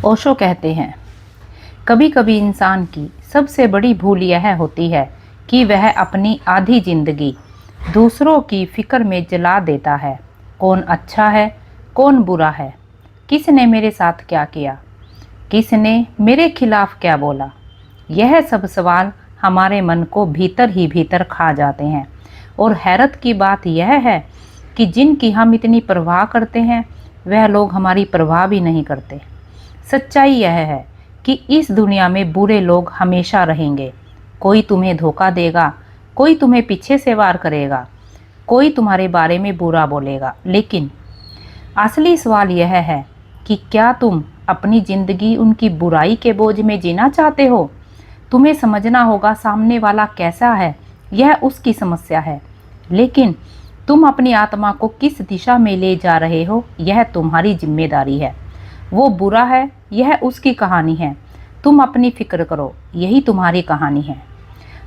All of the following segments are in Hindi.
ओशो कहते हैं, कभी कभी इंसान की सबसे बड़ी भूल यह होती है कि वह अपनी आधी जिंदगी दूसरों की फिक्र में जला देता है। कौन अच्छा है, कौन बुरा है, किसने मेरे साथ क्या किया, किसने मेरे खिलाफ क्या बोला। यह सब सवाल हमारे मन को भीतर ही भीतर खा जाते हैं। और हैरत की बात यह है कि जिनकी हम इतनी परवाह करते हैं वह लोग हमारी परवाह भी नहीं करते। सच्चाई यह है कि इस दुनिया में बुरे लोग हमेशा रहेंगे। कोई तुम्हें धोखा देगा, कोई तुम्हें पीछे से वार करेगा, कोई तुम्हारे बारे में बुरा बोलेगा। लेकिन असली सवाल यह है कि क्या तुम अपनी जिंदगी उनकी बुराई के बोझ में जीना चाहते हो। तुम्हें समझना होगा सामने वाला कैसा है, यह उसकी समस्या है, लेकिन तुम अपनी आत्मा को किस दिशा में ले जा रहे हो यह तुम्हारी जिम्मेदारी है। वो बुरा है, यह उसकी कहानी है। तुम अपनी फिक्र करो, यही तुम्हारी कहानी है।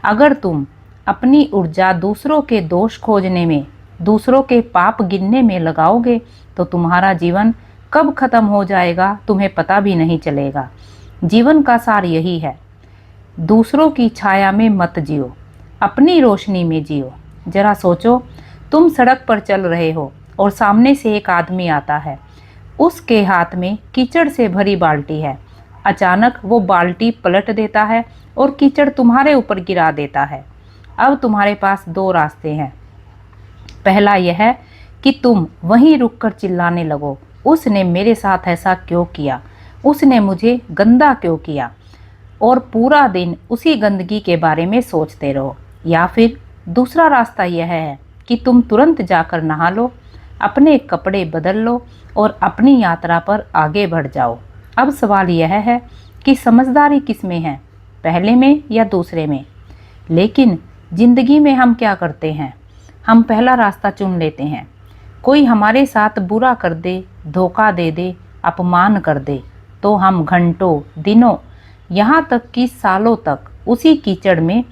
अगर तुम अपनी ऊर्जा दूसरों के दोष खोजने में, दूसरों के पाप गिनने में लगाओगे तो तुम्हारा जीवन कब खत्म हो जाएगा तुम्हें पता भी नहीं चलेगा। जीवन का सार यही है, दूसरों की छाया में मत जियो, अपनी रोशनी में जियो। जरा सोचो, तुम सड़क पर चल रहे हो और सामने से एक आदमी आता है। उसके हाथ में कीचड़ से भरी बाल्टी है। अचानक वो बाल्टी पलट देता है और कीचड़ तुम्हारे ऊपर गिरा देता है। अब तुम्हारे पास दो रास्ते हैं। पहला यह है कि तुम वहीं रुककर चिल्लाने लगो, उसने मेरे साथ ऐसा क्यों किया, उसने मुझे गंदा क्यों किया, और पूरा दिन उसी गंदगी के बारे में सोचते रहो। या फिर दूसरा रास्ता यह है कि तुम तुरंत जाकर नहा लो, अपने कपड़े बदल लो और अपनी यात्रा पर आगे बढ़ जाओ। अब सवाल यह है कि समझदारी किस में है, पहले में या दूसरे में। लेकिन जिंदगी में हम क्या करते हैं, हम पहला रास्ता चुन लेते हैं। कोई हमारे साथ बुरा कर दे, धोखा दे दे, अपमान कर दे तो हम घंटों, दिनों, यहाँ तक कि सालों तक उसी कीचड़ में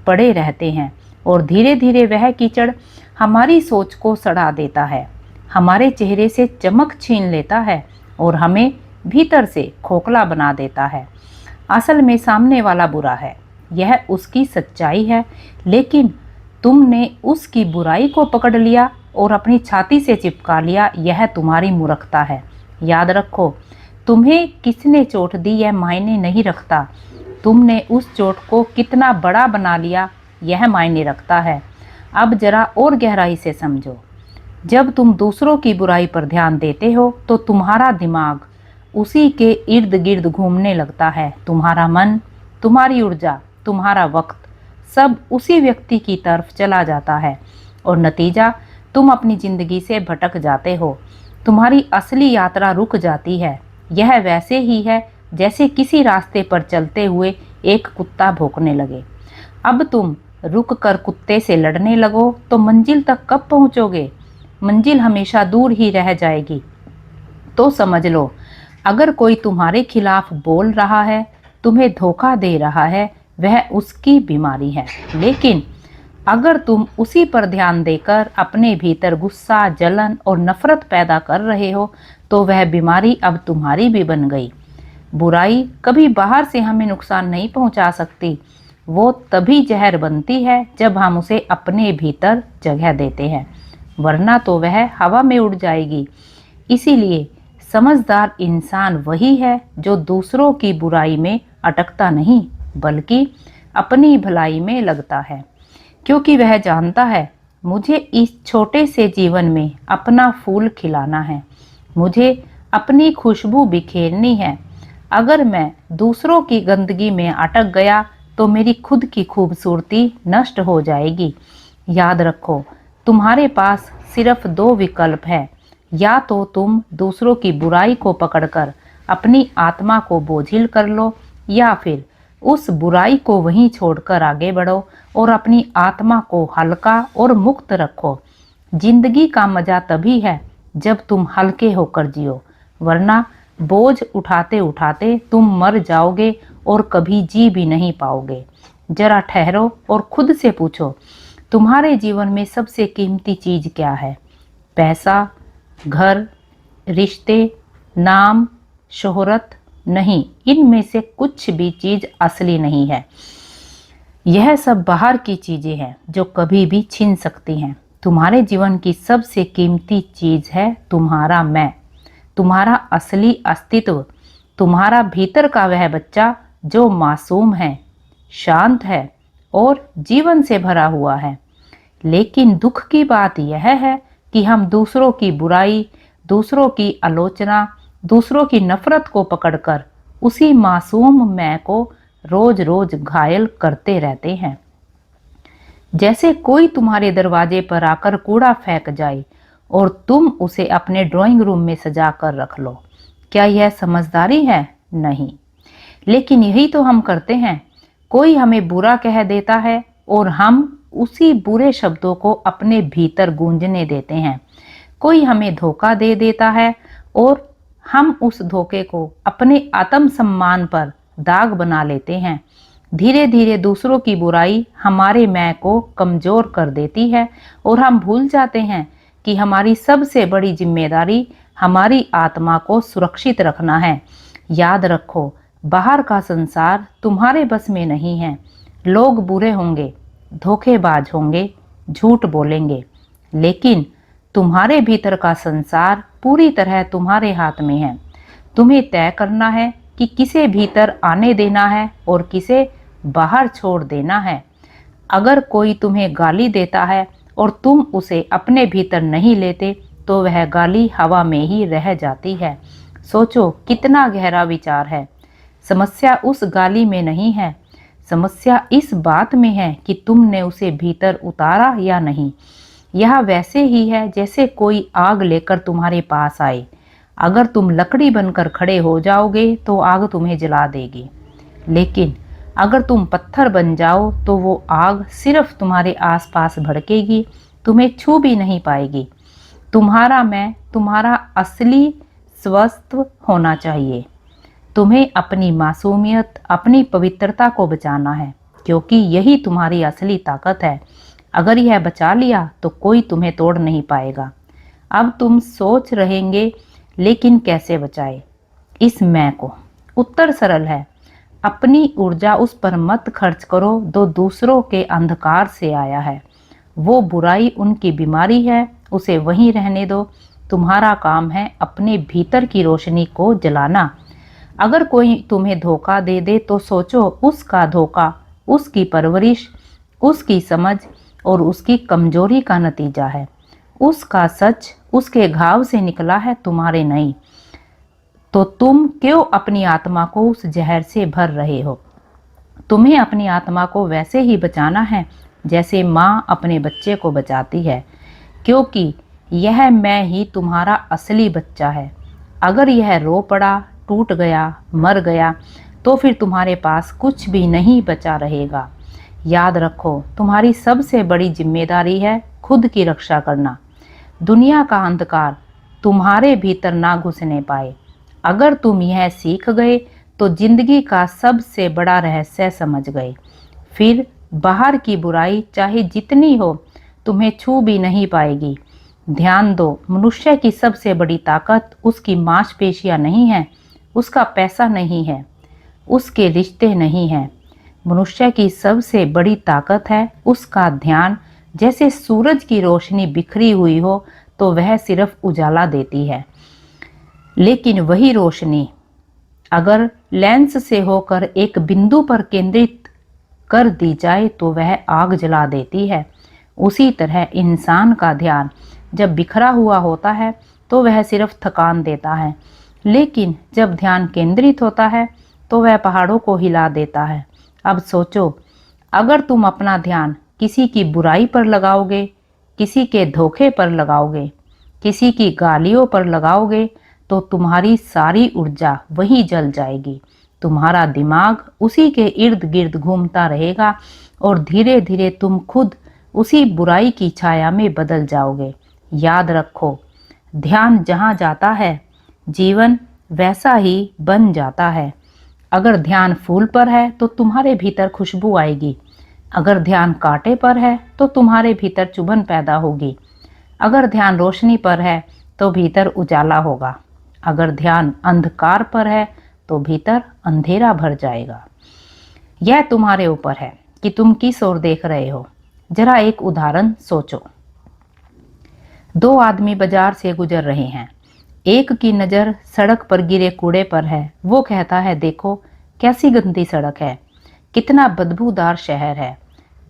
पड़े रहते हैं। और धीरे धीरे वह कीचड़ हमारी सोच को सड़ा देता है, हमारे चेहरे से चमक छीन लेता है और हमें भीतर से खोखला बना देता है। असल में सामने वाला बुरा है, यह उसकी सच्चाई है, लेकिन तुमने उसकी बुराई को पकड़ लिया और अपनी छाती से चिपका लिया। यह तुम्हारी मूर्खता है। याद रखो, तुम्हें किसने चोट दी यह मायने नहीं रखता, तुमने उस चोट को कितना बड़ा बना लिया यह मायने रखता है। अब जरा और गहराई से समझो, जब तुम दूसरों की बुराई पर ध्यान देते हो तो तुम्हारा दिमाग उसी के इर्द गिर्द घूमने लगता है। तुम्हारा मन, तुम्हारी ऊर्जा, तुम्हारा वक्त सब उसी व्यक्ति की तरफ चला जाता है और नतीजा तुम अपनी जिंदगी से भटक जाते हो। तुम्हारी असली यात्रा रुक जाती है। यह वैसे ही है जैसे किसी रास्ते पर चलते हुए एक कुत्ता भौंकने लगे। अब तुम रुक कर कुत्ते से लड़ने लगो तो मंजिल तक कब पहुंचोगे? मंजिल हमेशा दूर ही रह जाएगी। तो समझ लो, अगर कोई तुम्हारे खिलाफ बोल रहा है, तुम्हें धोखा दे रहा है, वह उसकी बीमारी है। लेकिन अगर तुम उसी पर ध्यान देकर अपने भीतर गुस्सा, जलन और नफरत पैदा कर रहे हो तो वह बीमारी अब तुम्हारी भी बन गई। बुराई कभी बाहर से हमें नुकसान नहीं पहुंचा सकती, वो तभी जहर बनती है जब हम उसे अपने भीतर जगह देते हैं, वरना तो वह हवा में उड़ जाएगी। इसीलिए समझदार इंसान वही है जो दूसरों की बुराई में अटकता नहीं बल्कि अपनी भलाई में लगता है, क्योंकि वह जानता है मुझे इस छोटे से जीवन में अपना फूल खिलाना है, मुझे अपनी खुशबू बिखेरनी है। अगर मैं दूसरों की गंदगी में अटक गया तो मेरी खुद की खूबसूरती नष्ट हो जाएगी। याद रखो, तुम्हारे पास सिर्फ दो विकल्प हैं, या तो तुम दूसरों की बुराई को पकड़कर अपनी आत्मा को बोझिल कर लो, या फिर उस बुराई को वहीं छोड़कर आगे बढ़ो और अपनी आत्मा को हल्का और मुक्त रखो। जिंदगी का मजा तभी है जब तुम हल्के होकर जियो, वरना बोझ उठाते उठाते तुम मर जाओगे और कभी जी भी नहीं पाओगे। जरा ठहरो और खुद से पूछो, तुम्हारे जीवन में सबसे कीमती चीज क्या है? पैसा, घर, रिश्ते, नाम, शोहरत, नहीं, इनमें से कुछ भी चीज असली नहीं है। यह सब बाहर की चीजें हैं जो कभी भी छीन सकती हैं। तुम्हारे जीवन की सबसे कीमती चीज है तुम्हारा मैं, तुम्हारा असली अस्तित्व, तुम्हारा भीतर का वह बच्चा जो मासूम है, शांत है और जीवन से भरा हुआ है। लेकिन दुख की बात यह है कि हम दूसरों की बुराई, दूसरों की आलोचना, दूसरों की नफरत को पकड़कर उसी मासूम मैं को रोज रोज घायल करते रहते हैं। जैसे कोई तुम्हारे दरवाजे पर आकर कूड़ा फेंक जाए और तुम उसे अपने ड्राइंग रूम में सजा कर रख लो। क्या यह समझदारी है? नहीं। लेकिन यही तो हम करते हैं। कोई हमें बुरा कह देता है और हम उसी बुरे शब्दों को अपने भीतर गूंजने देते हैं। कोई हमें धोखा दे देता है और हम उस धोखे को अपने आत्मसम्मान पर दाग बना लेते हैं। धीरे धीरे दूसरों की बुराई हमारे मैं को कमजोर कर देती है और हम भूल जाते हैं कि हमारी सबसे बड़ी जिम्मेदारी हमारी आत्मा को सुरक्षित रखना है। याद रखो, बाहर का संसार तुम्हारे बस में नहीं है। लोग बुरे होंगे, धोखेबाज होंगे, झूठ बोलेंगे, लेकिन तुम्हारे भीतर का संसार पूरी तरह तुम्हारे हाथ में है। तुम्हें तय करना है कि किसे भीतर आने देना है और किसे बाहर छोड़ देना है। अगर कोई तुम्हें गाली देता है और तुम उसे अपने भीतर नहीं लेते तो वह गाली हवा में ही रह जाती है। सोचो कितना गहरा विचार है। समस्या उस गाली में नहीं है, समस्या इस बात में है कि तुमने उसे भीतर उतारा या नहीं। यह वैसे ही है जैसे कोई आग लेकर तुम्हारे पास आए। अगर तुम लकड़ी बनकर खड़े हो जाओगे तो आग तुम्हें जला देगी, लेकिन अगर तुम पत्थर बन जाओ तो वो आग सिर्फ तुम्हारे आसपास भड़केगी, तुम्हें छू भी नहीं पाएगी। तुम्हारा मैं, तुम्हारा असली स्वस्थ होना चाहिए। तुम्हें अपनी मासूमियत, अपनी पवित्रता को बचाना है, क्योंकि यही तुम्हारी असली ताकत है। अगर यह बचा लिया तो कोई तुम्हें तोड़ नहीं पाएगा। अब तुम सोच रहेंगे, लेकिन कैसे बचाए इस मैं को? उत्तर सरल है, अपनी ऊर्जा उस पर मत खर्च करो जो दूसरों के अंधकार से आया है। वो बुराई उनकी बीमारी है, उसे वहीं रहने दो। तुम्हारा काम है अपने भीतर की रोशनी को जलाना। अगर कोई तुम्हें धोखा दे दे तो सोचो उसका धोखा उसकी परवरिश, उसकी समझ और उसकी कमजोरी का नतीजा है। उसका सच उसके घाव से निकला है, तुम्हारे नहीं। तो तुम क्यों अपनी आत्मा को उस जहर से भर रहे हो? तुम्हें अपनी आत्मा को वैसे ही बचाना है जैसे माँ अपने बच्चे को बचाती है, क्योंकि यह मैं ही तुम्हारा असली बच्चा है। अगर यह रो पड़ा, टूट गया, मर गया, तो फिर तुम्हारे पास कुछ भी नहीं बचा रहेगा। याद रखो, तुम्हारी सबसे बड़ी जिम्मेदारी है खुद की रक्षा करना। दुनिया का अंधकार तुम्हारे भीतर ना घुसने पाए। अगर तुम यह सीख गए तो जिंदगी का सबसे बड़ा रहस्य समझ गए। फिर बाहर की बुराई चाहे जितनी हो तुम्हें छू भी नहीं पाएगी। ध्यान दो, मनुष्य की सबसे बड़ी ताकत उसकी मांसपेशियां नहीं है, उसका पैसा नहीं है, उसके रिश्ते नहीं हैं। मनुष्य की सबसे बड़ी ताकत है उसका ध्यान। जैसे सूरज की रोशनी बिखरी हुई हो तो वह सिर्फ उजाला देती है, लेकिन वही रोशनी अगर लेंस से होकर एक बिंदु पर केंद्रित कर दी जाए तो वह आग जला देती है। उसी तरह इंसान का ध्यान जब बिखरा हुआ होता है तो वह सिर्फ थकान देता है, लेकिन जब ध्यान केंद्रित होता है तो वह पहाड़ों को हिला देता है। अब सोचो, अगर तुम अपना ध्यान किसी की बुराई पर लगाओगे, किसी के धोखे पर लगाओगे, किसी की गालियों पर लगाओगे, तो तुम्हारी सारी ऊर्जा वहीं जल जाएगी। तुम्हारा दिमाग उसी के इर्द गिर्द घूमता रहेगा और धीरे धीरे तुम खुद उसी बुराई की छाया में बदल जाओगे। याद रखो, ध्यान जहाँ जाता है जीवन वैसा ही बन जाता है। अगर ध्यान फूल पर है तो तुम्हारे भीतर खुशबू आएगी। अगर ध्यान कांटे पर है तो तुम्हारे भीतर चुभन पैदा होगी। अगर ध्यान रोशनी पर है तो भीतर उजाला होगा। अगर ध्यान अंधकार पर है तो भीतर अंधेरा भर जाएगा। यह तुम्हारे ऊपर है कि तुम किस ओर देख रहे हो। जरा एक उदाहरण सोचो। दो आदमी बाजार से गुजर रहे हैं। एक की नज़र सड़क पर गिरे कूड़े पर है। वो कहता है, देखो कैसी गंदी सड़क है, कितना बदबूदार शहर है।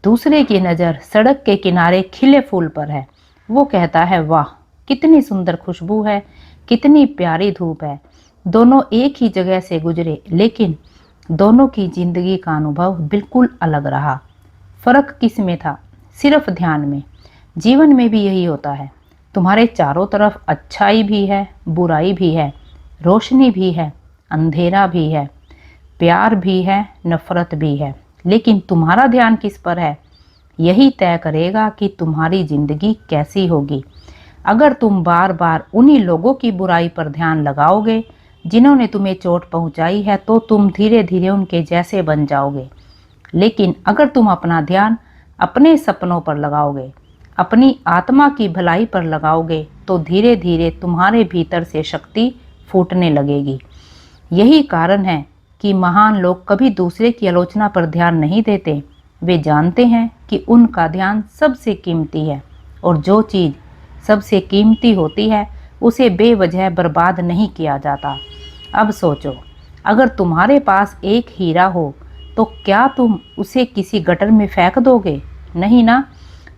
दूसरे की नज़र सड़क के किनारे खिले फूल पर है। वो कहता है, वाह कितनी सुंदर खुशबू है, कितनी प्यारी धूप है। दोनों एक ही जगह से गुजरे, लेकिन दोनों की जिंदगी का अनुभव बिल्कुल अलग रहा। फर्क किस में था? सिर्फ ध्यान में। जीवन में भी यही होता है। तुम्हारे चारों तरफ अच्छाई भी है, बुराई भी है, रोशनी भी है, अंधेरा भी है, प्यार भी है, नफरत भी है, लेकिन तुम्हारा ध्यान किस पर है? यही तय करेगा कि तुम्हारी जिंदगी कैसी होगी। अगर तुम बार बार उन्हीं लोगों की बुराई पर ध्यान लगाओगे जिन्होंने तुम्हें चोट पहुंचाई है, तो तुम धीरे धीरे उनके जैसे बन जाओगे। लेकिन अगर तुम अपना ध्यान अपने सपनों पर लगाओगे, अपनी आत्मा की भलाई पर लगाओगे, तो धीरे धीरे तुम्हारे भीतर से शक्ति फूटने लगेगी। यही कारण है कि महान लोग कभी दूसरे की आलोचना पर ध्यान नहीं देते। वे जानते हैं कि उनका ध्यान सबसे कीमती है, और जो चीज़ सबसे कीमती होती है उसे बेवजह बर्बाद नहीं किया जाता। अब सोचो, अगर तुम्हारे पास एक हीरा हो तो क्या तुम उसे किसी गटर में फेंक दोगे? नहीं ना।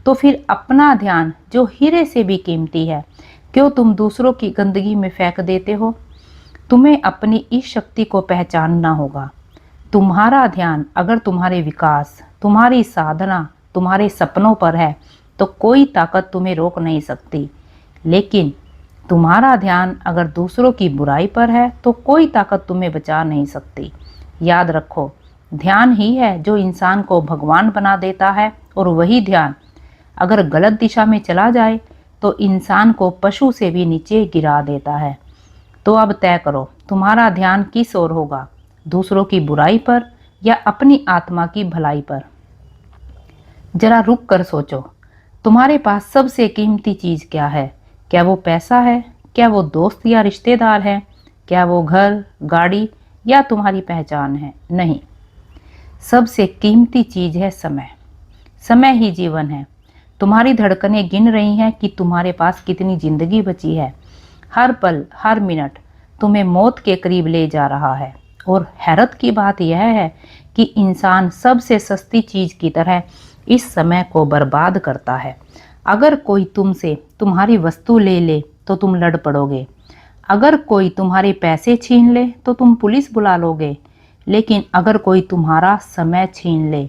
तो फिर अपना ध्यान जो हीरे से भी कीमती है, क्यों तुम दूसरों की गंदगी में फेंक देते हो? तुम्हें अपनी इस शक्ति को पहचानना होगा। तुम्हारा ध्यान अगर तुम्हारे विकास, तुम्हारी साधना, तुम्हारे सपनों पर है तो कोई ताकत तुम्हें रोक नहीं सकती। लेकिन तुम्हारा ध्यान अगर दूसरों की बुराई पर है तो कोई ताकत तुम्हें बचा नहीं सकती। याद रखो, ध्यान ही है जो इंसान को भगवान बना देता है, और वही ध्यान अगर गलत दिशा में चला जाए तो इंसान को पशु से भी नीचे गिरा देता है। तो अब तय करो, तुम्हारा ध्यान किस ओर होगा? दूसरों की बुराई पर या अपनी आत्मा की भलाई पर? जरा रुक कर सोचो, तुम्हारे पास सबसे कीमती चीज़ क्या है? क्या वो पैसा है? क्या वो दोस्त या रिश्तेदार है? क्या वो घर, गाड़ी या तुम्हारी पहचान है? नहीं, सबसे कीमती चीज़ है समय। समय ही जीवन है। तुम्हारी धड़कनें गिन रही हैं कि तुम्हारे पास कितनी जिंदगी बची है। हर पल, हर मिनट तुम्हें मौत के करीब ले जा रहा है। और हैरत की बात यह है कि इंसान सबसे सस्ती चीज़ की तरह इस समय को बर्बाद करता है। अगर कोई तुमसे तुम्हारी वस्तु ले ले तो तुम लड़ पड़ोगे। अगर कोई तुम्हारे पैसे छीन ले तो तुम पुलिस बुला लोगे। लेकिन अगर कोई तुम्हारा समय छीन ले,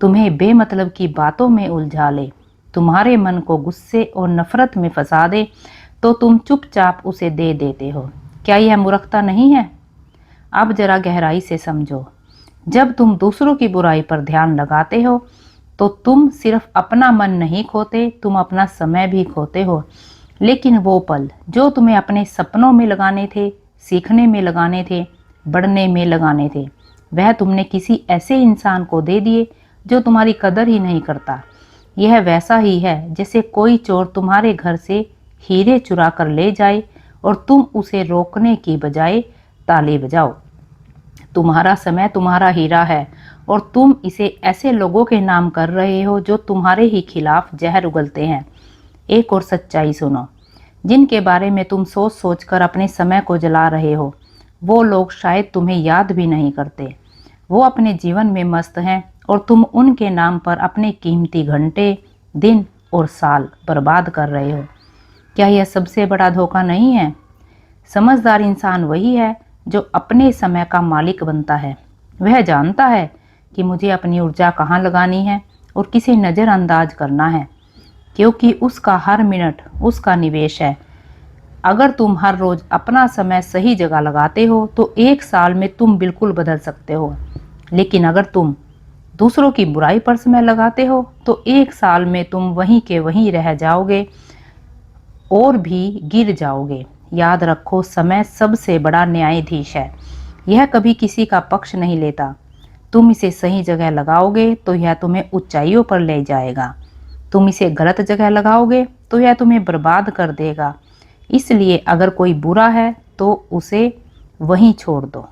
तुम्हें बेमतलब की बातों में उलझा ले, तुम्हारे मन को गुस्से और नफरत में फंसा दे, तो तुम चुपचाप उसे दे देते हो। क्या यह मूर्खता नहीं है? अब जरा गहराई से समझो। जब तुम दूसरों की बुराई पर ध्यान लगाते हो तो तुम सिर्फ अपना मन नहीं खोते, तुम अपना समय भी खोते हो। लेकिन वो पल जो तुम्हें अपने सपनों में लगाने थे, सीखने में लगाने थे, बढ़ने में लगाने थे, वह तुमने किसी ऐसे इंसान को दे दिए जो तुम्हारी कदर ही नहीं करता। यह वैसा ही है जैसे कोई चोर तुम्हारे घर से हीरे चुरा कर ले जाए और तुम उसे रोकने की बजाय ताली बजाओ। तुम्हारा समय तुम्हारा हीरा है और तुम इसे ऐसे लोगों के नाम कर रहे हो जो तुम्हारे ही खिलाफ जहर उगलते हैं। एक और सच्चाई सुनो, जिनके बारे में तुम सोच सोच कर अपने समय को जला रहे हो, वो लोग शायद तुम्हें याद भी नहीं करते। वो अपने जीवन में मस्त हैं और तुम उनके नाम पर अपने कीमती घंटे, दिन और साल बर्बाद कर रहे हो। क्या यह सबसे बड़ा धोखा नहीं है? समझदार इंसान वही है जो अपने समय का मालिक बनता है। वह जानता है कि मुझे अपनी ऊर्जा कहाँ लगानी है और किसे नज़रअंदाज करना है, क्योंकि उसका हर मिनट उसका निवेश है। अगर तुम हर रोज़ अपना समय सही जगह लगाते हो तो एक साल में तुम बिल्कुल बदल सकते हो। लेकिन अगर तुम दूसरों की बुराई पर समय लगाते हो तो एक साल में तुम वहीं के वहीं रह जाओगे और भी गिर जाओगे। याद रखो, समय सबसे बड़ा न्यायाधीश है। यह कभी किसी का पक्ष नहीं लेता। तुम इसे सही जगह लगाओगे तो यह तुम्हें ऊंचाइयों पर ले जाएगा। तुम इसे गलत जगह लगाओगे तो यह तुम्हें बर्बाद कर देगा। इसलिए अगर कोई बुरा है तो उसे वहीं छोड़ दो।